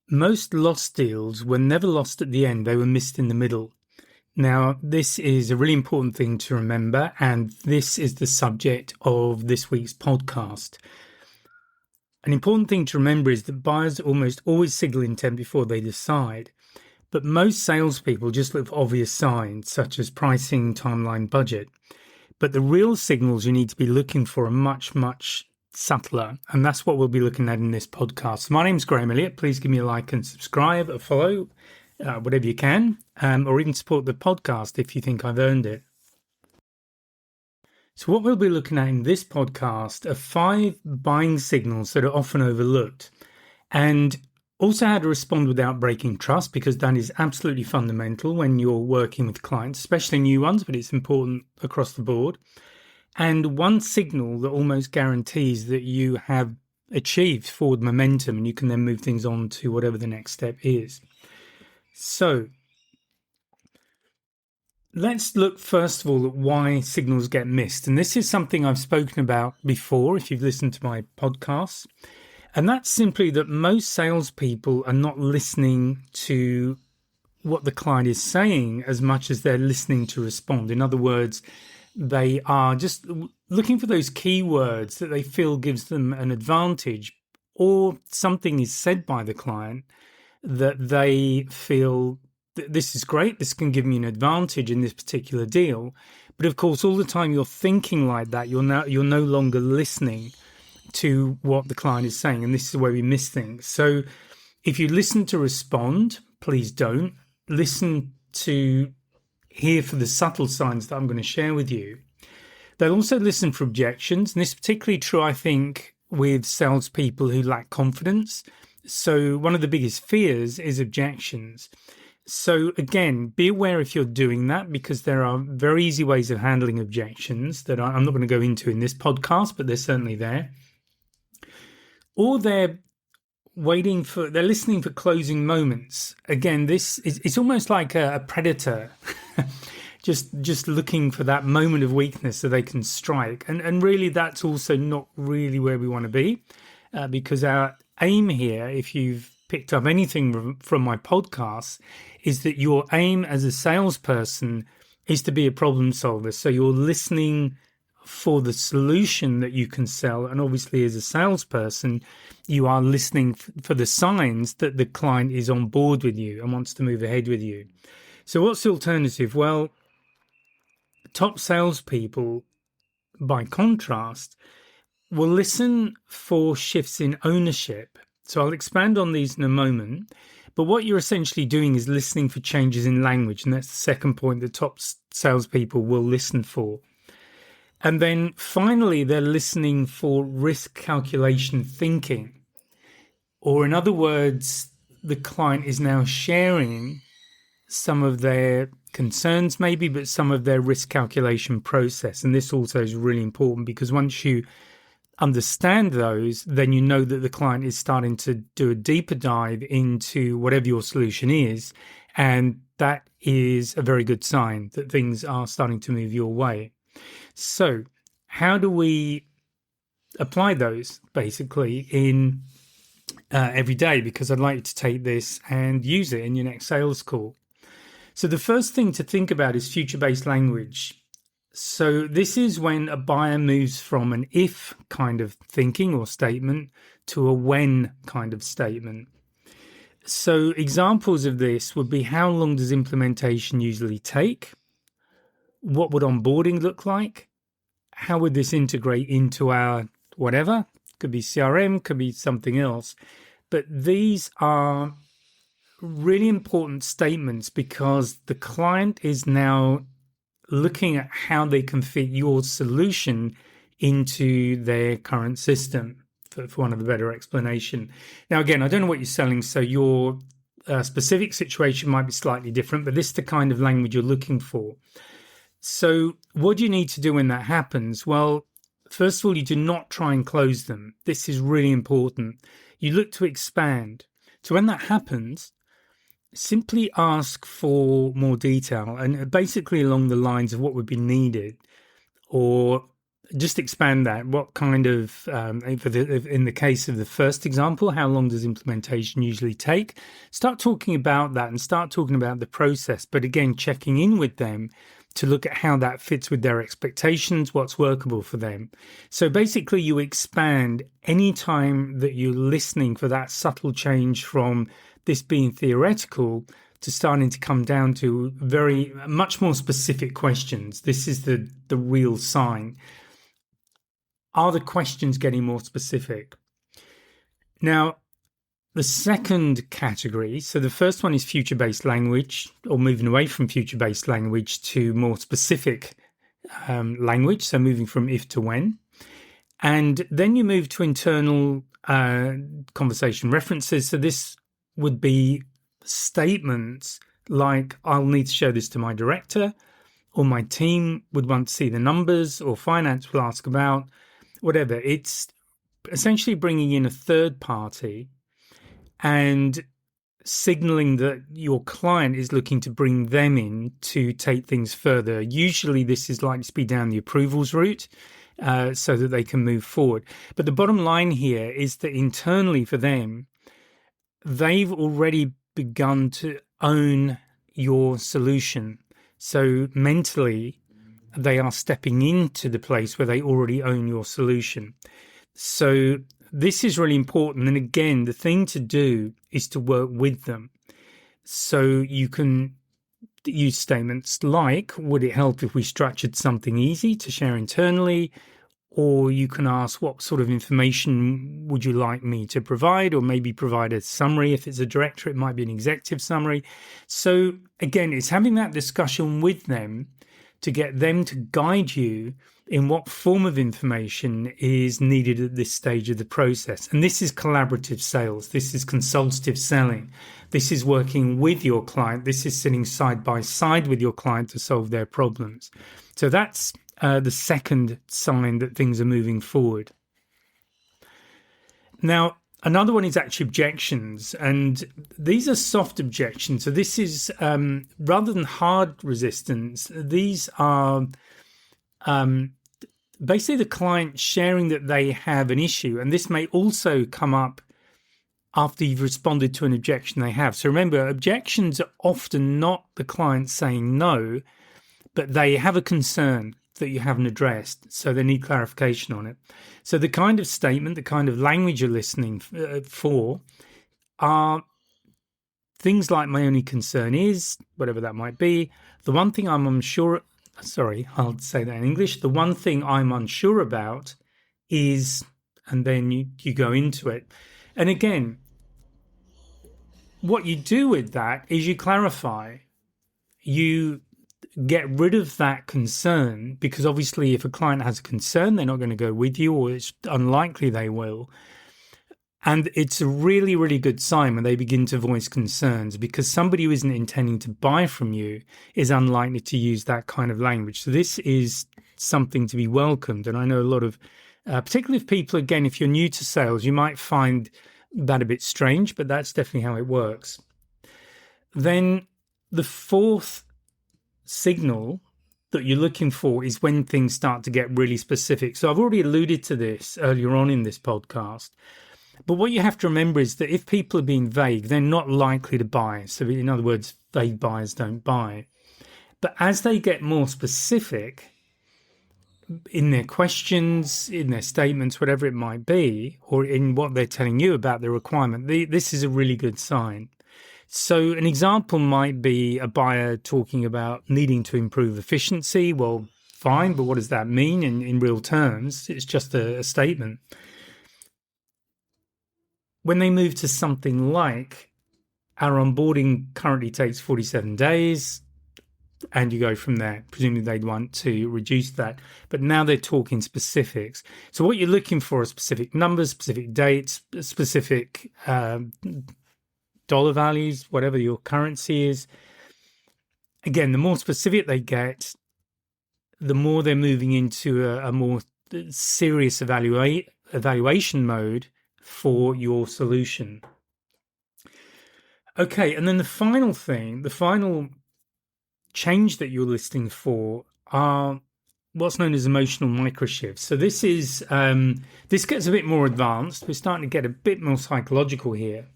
Most lost deals were never lost at the end, they were missed in the middle. Now, this is a really important thing to remember, and this is the subject of this week's podcast. An important thing to remember is that buyers almost always signal intent before they decide, but most salespeople just look for obvious signs such as pricing, timeline, budget. But the real signals you need to be looking for are much, much subtler, and that's what we'll be looking at in this podcast. My name's Graham Elliott. Please give me a like and subscribe, a follow, whatever you can, or even support the podcast if you think I've earned it. So what we'll be looking at in this podcast are 5 buying signals that are often overlooked, and also how to respond without breaking trust, because that is absolutely fundamental when you're working with clients, especially new ones, but it's important across the board. And one signal that almost guarantees that you have achieved forward momentum and you can then move things on to whatever the next step is. So let's look first of all at why signals get missed. And this is something I've spoken about before if you've listened to my podcasts. And that's simply that most salespeople are not listening to what the client is saying as much as they're listening to respond. In other words, they are just looking for those keywords that they feel gives them an advantage, or something is said by the client that they feel this is great, this can give me an advantage in this particular deal. But of course, all the time you're thinking like that, you're no longer listening to what the client is saying, and this is where we miss things. So if you listen to respond, please don't listen to hear for the subtle signs that I'm going to share with you. They'll also listen for objections, and this is particularly true, I think, with salespeople who lack confidence. So one of the biggest fears is objections. So again, be aware if you're doing that, because there are very easy ways of handling objections that I'm not going to go into in this podcast, but they're certainly there. Or they're listening for closing moments. Again, it's almost like a predator, just looking for that moment of weakness so they can strike. And really, that's also not really where we want to be, because our aim here, if you've picked up anything from my podcast, is that your aim as a salesperson is to be a problem solver. So you're listening for the solution that you can sell. And obviously, as a salesperson, you are listening for the signs that the client is on board with you and wants to move ahead with you. So what's the alternative? Well, top salespeople, by contrast, will listen for shifts in ownership. So I'll expand on these in a moment. But what you're essentially doing is listening for changes in language. And that's the second point that top salespeople will listen for. And then finally, they're listening for risk calculation thinking. Or in other words, the client is now sharing some of their concerns maybe, but some of their risk calculation process. And this also is really important, because once you understand those, then you know that the client is starting to do a deeper dive into whatever your solution is. And that is a very good sign that things are starting to move your way. So how do we apply those basically in every day? Because I'd like you to take this and use it in your next sales call. So the first thing to think about is future-based language. So this is when a buyer moves from an if kind of thinking or statement to a when kind of statement. So examples of this would be, how long does implementation usually take? What would onboarding look like? How would this integrate into our whatever? Could be CRM, could be something else. But these are really important statements, because the client is now looking at how they can fit your solution into their current system, for want of a better explanation. Now, again, I don't know what you're selling, so your specific situation might be slightly different, but this is the kind of language you're looking for. So what do you need to do when that happens? Well, first of all, you do not try and close them. This is really important. You look to expand. So when that happens, simply ask for more detail, and basically along the lines of what would be needed, or just expand that. What kind of, in the case of the first example, how long does implementation usually take? Start talking about that and start talking about the process. But again, checking in with them to look at how that fits with their expectations, what's workable for them. So basically, you expand any time that you're listening for that subtle change from this being theoretical to starting to come down to very much more specific questions. This is the real sign. Are the questions getting more specific? Now, the second category, so the first one is future-based language, or moving away from future-based language to more specific language, so moving from if to when. And then you move to internal conversation references. So this would be statements like, I'll need to show this to my director, or my team would want to see the numbers, or finance will ask about, whatever. It's essentially bringing in a third party and signaling that your client is looking to bring them in to take things further. Usually this is likely to be down the approvals route so that they can move forward. But the bottom line here is that internally for them, they've already begun to own your solution. So mentally, they are stepping into the place where they already own your solution. So this is really important. And again, the thing to do is to work with them. So you can use statements like, would it help if we structured something easy to share internally? Or you can ask, what sort of information would you like me to provide? Or maybe provide a summary. If it's a director, it might be an executive summary. So again, it's having that discussion with them to get them to guide you in what form of information is needed at this stage of the process. And this is collaborative sales. This is consultative selling. This is working with your client. This is sitting side by side with your client to solve their problems. So that's the second sign that things are moving forward. Now, another one is actually objections, and these are soft objections. So this is rather than hard resistance, these are basically the client sharing that they have an issue, and this may also come up after you've responded to an objection they have. So remember, objections are often not the client saying no, but they have a concern that you haven't addressed, so they need clarification on it. So the kind of statement, the kind of language you're listening for are things like, my only concern is, whatever that might be, the one thing I'm unsure, I'll say that in English, the one thing I'm unsure about is, and then you go into it. And again, what you do with that is you clarify, you get rid of that concern, because obviously if a client has a concern, they're not going to go with you, or it's unlikely they will. And it's a really, really good sign when they begin to voice concerns, because somebody who isn't intending to buy from you is unlikely to use that kind of language. So this is something to be welcomed. And I know a lot of, particularly if people, again, if you're new to sales, you might find that a bit strange, but that's definitely how it works. Then the fourth signal that you're looking for is when things start to get really specific. So I've already alluded to this earlier on in this podcast, but what you have to remember is that if people are being vague, they're not likely to buy. So in other words, vague buyers don't buy. But as they get more specific in their questions, in their statements, whatever it might be, or in what they're telling you about the requirement, this is a really good sign. So an example might be a buyer talking about needing to improve efficiency. Well, fine, but what does that mean in real terms? It's just a statement. When they move to something like, our onboarding currently takes 47 days, and you go from there. Presumably they'd want to reduce that. But now they're talking specifics. So what you're looking for are specific numbers, specific dates, specific dollar values, whatever your currency is. Again, the more specific they get, the more they're moving into a more serious evaluation mode for your solution. Okay, and then the final change that you're listening for are what's known as emotional microshifts. So this is this gets a bit more advanced. We're starting to get a bit more psychological here.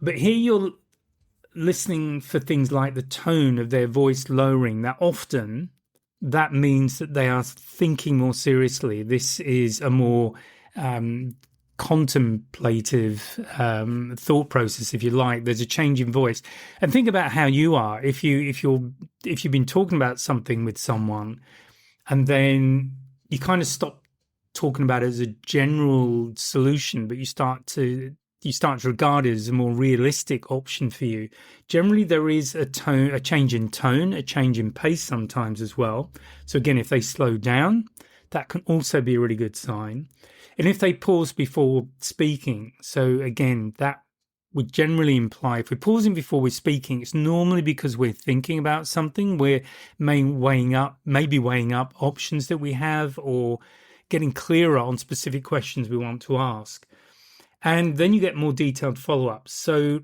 But here you're listening for things like the tone of their voice lowering. That often that means that they are thinking more seriously. This is a more contemplative thought process, if you like. There's a change in voice, and think about how you are. If you've been talking about something with someone, and then you kind of stop talking about it as a general solution, but you start to regard it as a more realistic option for you. Generally, there is a change in tone, a change in pace sometimes as well. So again, if they slow down, that can also be a really good sign. And if they pause before speaking, so again, that would generally imply if we're pausing before we're speaking, it's normally because we're thinking about something. We're maybe weighing up options that we have, or getting clearer on specific questions we want to ask. And then you get more detailed follow-ups. So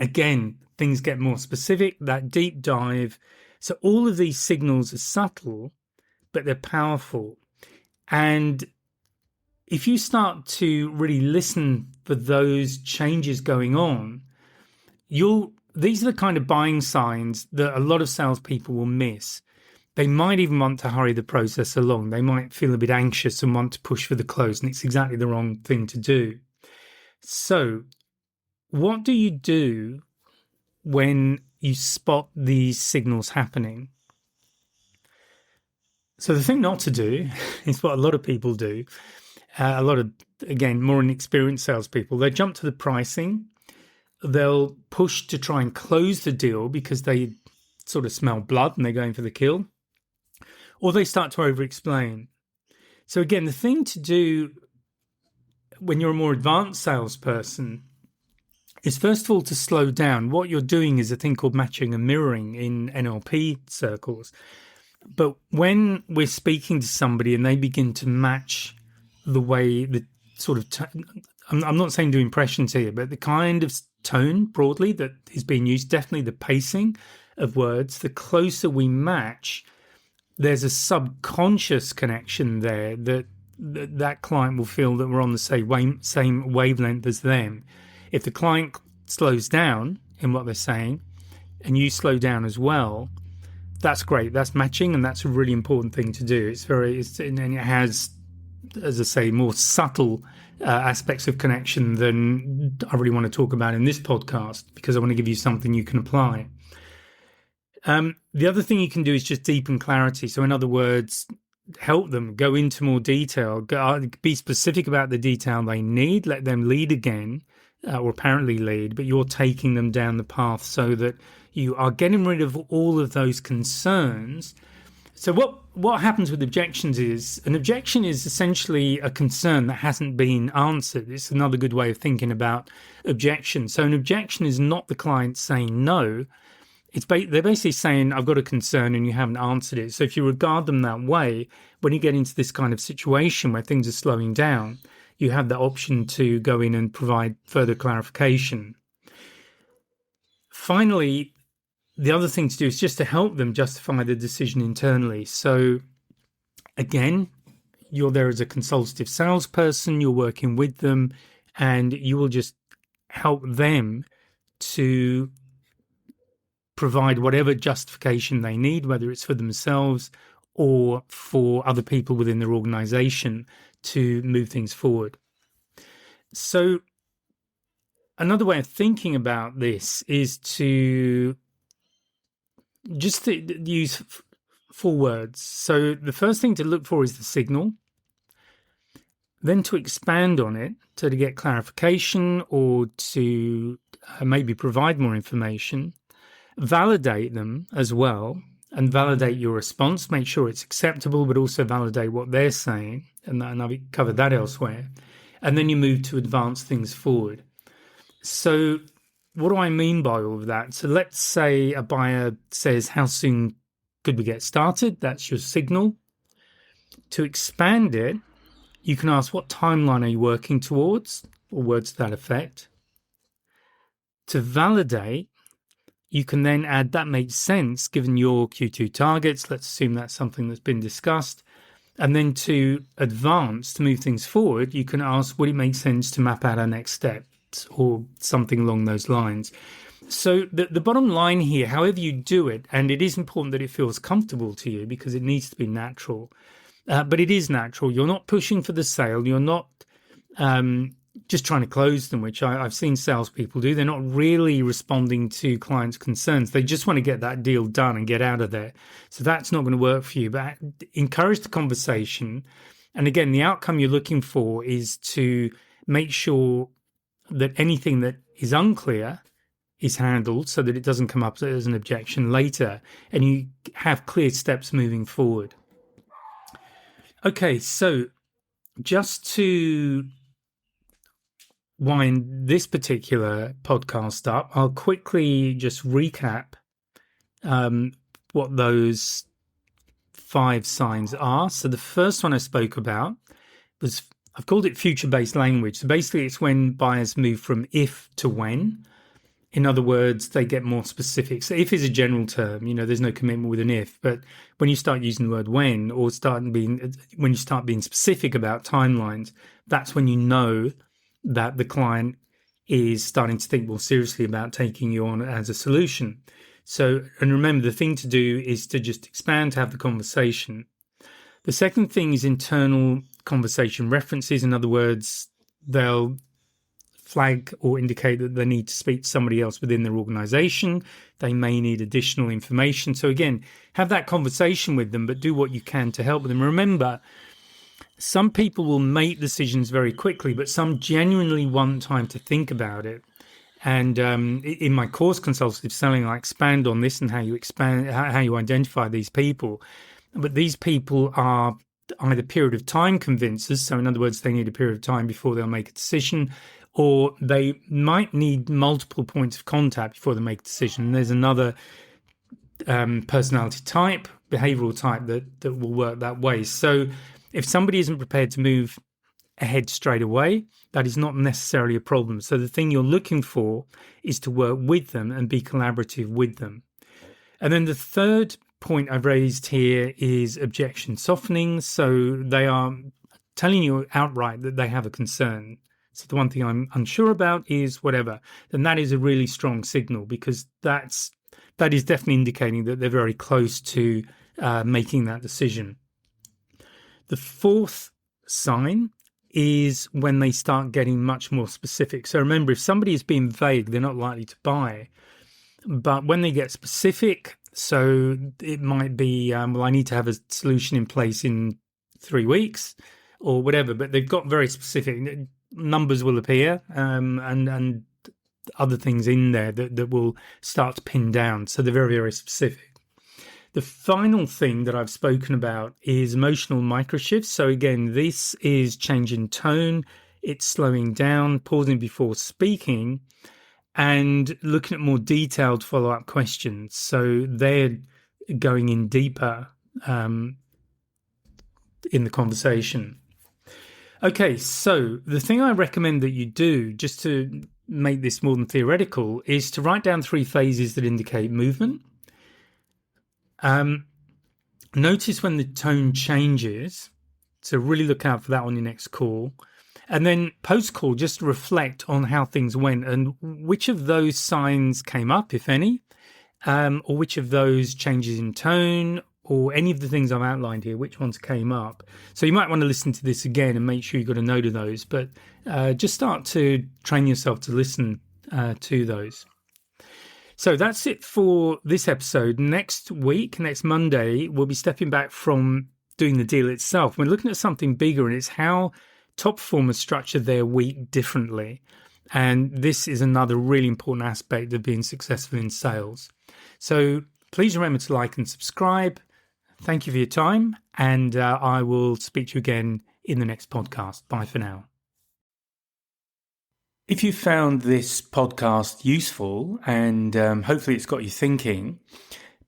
again, things get more specific, that deep dive. So all of these signals are subtle, but they're powerful. And if you start to really listen for those changes going on, these are the kind of buying signs that a lot of salespeople will miss. They might even want to hurry the process along. They might feel a bit anxious and want to push for the close, and it's exactly the wrong thing to do. So what do you do when you spot these signals happening? So the thing not to do is what a lot of people do. A lot of, again, more inexperienced salespeople, they jump to the pricing. They'll push to try and close the deal because they sort of smell blood and they're going for the kill. Or they start to over-explain. So again, the thing to do when you're a more advanced salesperson is, first of all, to slow down. What you're doing is a thing called matching and mirroring in NLP circles. But when we're speaking to somebody and they begin to match the way the sort of I'm not saying do impressions here, but the kind of tone broadly that is being used, definitely the pacing of words, the closer we match, there's a subconscious connection there that client will feel that we're on the same wavelength as them. If the client slows down in what they're saying and you slow down as well, that's great. That's matching, and that's a really important thing to do. And it has, as I say, more subtle aspects of connection than I really want to talk about in this podcast, because I want to give you something you can apply. The other thing you can do is just deepen clarity. So in other words, help them go into more detail, be specific about the detail they need, let them lead again, or apparently lead, but you're taking them down the path so that you are getting rid of all of those concerns. So what happens with objections is, an objection is essentially a concern that hasn't been answered. It's another good way of thinking about objection. So an objection is not the client saying no. They're basically saying, I've got a concern and you haven't answered it. So if you regard them that way, when you get into this kind of situation where things are slowing down, you have the option to go in and provide further clarification. Finally, the other thing to do is just to help them justify the decision internally. So again, you're there as a consultative salesperson, you're working with them, and you will just help them to provide whatever justification they need, whether it's for themselves or for other people within their organization, to move things forward. So another way of thinking about this is to just to use 4 words. So the first thing to look for is the signal, then to expand on it, so to get clarification or to maybe provide more information, validate them as well, and validate your response, make sure it's acceptable, but also validate what they're saying, and I've covered that elsewhere. And then you move to advance things forward. So what do I mean by all of that? So let's say a buyer says, how soon could we get started? That's your signal. To expand it, you can ask, what timeline are you working towards? Or words to that effect. To validate, you can then add that makes sense given your Q2 targets. Let's assume that's something that's been discussed. And then to advance, to move things forward, you can ask, would it make sense to map out our next steps or something along those lines? So the bottom line here, however you do it, and it is important that it feels comfortable to you because it needs to be natural, but it is natural. You're not pushing for the sale. You're not just trying to close them, which I've seen salespeople do. They're not really responding to clients' concerns. They just want to get that deal done and get out of there. So that's not going to work for you, but encourage the conversation. And again, the outcome you're looking for is to make sure that anything that is unclear is handled so that it doesn't come up as an objection later, and you have clear steps moving forward. Okay, so just to wind this particular podcast up, I'll quickly just recap what those 5 signs are. So the first one I spoke about was, I've called it future-based language. So basically it's when buyers move from if to when. In other words, they get more specific. So if is a general term, there's no commitment with an if, but when you start using the word when, or when you start being specific about timelines, that's when you know that the client is starting to think more seriously about taking you on as a solution. So, and remember, the thing to do is to just expand, to have the conversation. The second thing is internal conversation references. In other words, they'll flag or indicate that they need to speak to somebody else within their organization. They may need additional information. So again, have that conversation with them, but do what you can to help them. Remember, some people will make decisions very quickly, but some genuinely want time to think about it. And in my course, Consultative Selling, I expand on this and how you identify these people. But these people are either period of time convincers, so in other words, they need a period of time before they'll make a decision, or they might need multiple points of contact before they make a decision. And there's another personality type, behavioral type that will work that way. So if somebody isn't prepared to move ahead straight away, that is not necessarily a problem. So the thing you're looking for is to work with them and be collaborative with them. And then the third point I've raised here is objection softening. So they are telling you outright that they have a concern. So the one thing I'm unsure about is whatever. Then that is a really strong signal, because that is definitely indicating that they're very close to making that decision. The fourth sign is when they start getting much more specific. So remember, if somebody is being vague, they're not likely to buy. But when they get specific, so it might be, I need to have a solution in place in 3 weeks or whatever, but they've got very specific. Numbers will appear and other things in there that will start to pin down. So they're very, very specific. The final thing that I've spoken about is emotional microshifts. So again, this is changing tone, it's slowing down, pausing before speaking, and looking at more detailed follow-up questions. So they're going in deeper in the conversation. Okay, so the thing I recommend that you do, just to make this more than theoretical, is to write down 3 phases that indicate movement. Notice when the tone changes, so really look out for that on your next call. And then post-call, just reflect on how things went and which of those signs came up, if any, or which of those changes in tone, or any of the things I've outlined here, which ones came up. So you might want to listen to this again and make sure you've got a note of those, but just start to train yourself to listen to those. So that's it for this episode. Next Monday, we'll be stepping back from doing the deal itself. We're looking at something bigger, and it's how top performers structure their week differently. And this is another really important aspect of being successful in sales. So please remember to like and subscribe. Thank you for your time, and I will speak to you again in the next podcast. Bye for now. If you found this podcast useful and hopefully it's got you thinking,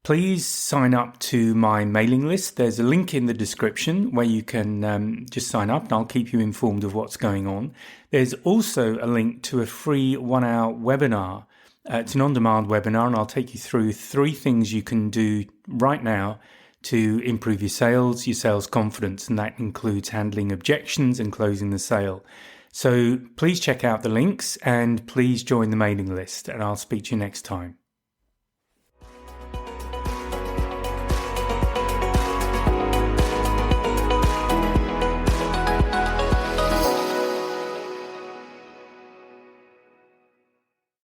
please sign up to my mailing list. There's a link in the description where you can just sign up, and I'll keep you informed of what's going on. There's also a link to a free 1-hour webinar It's an on-demand webinar, and I'll take you through 3 things you can do right now to improve your sales confidence, and that includes handling objections and closing the sale. So please check out the links and please join the mailing list, and I'll speak to you next time.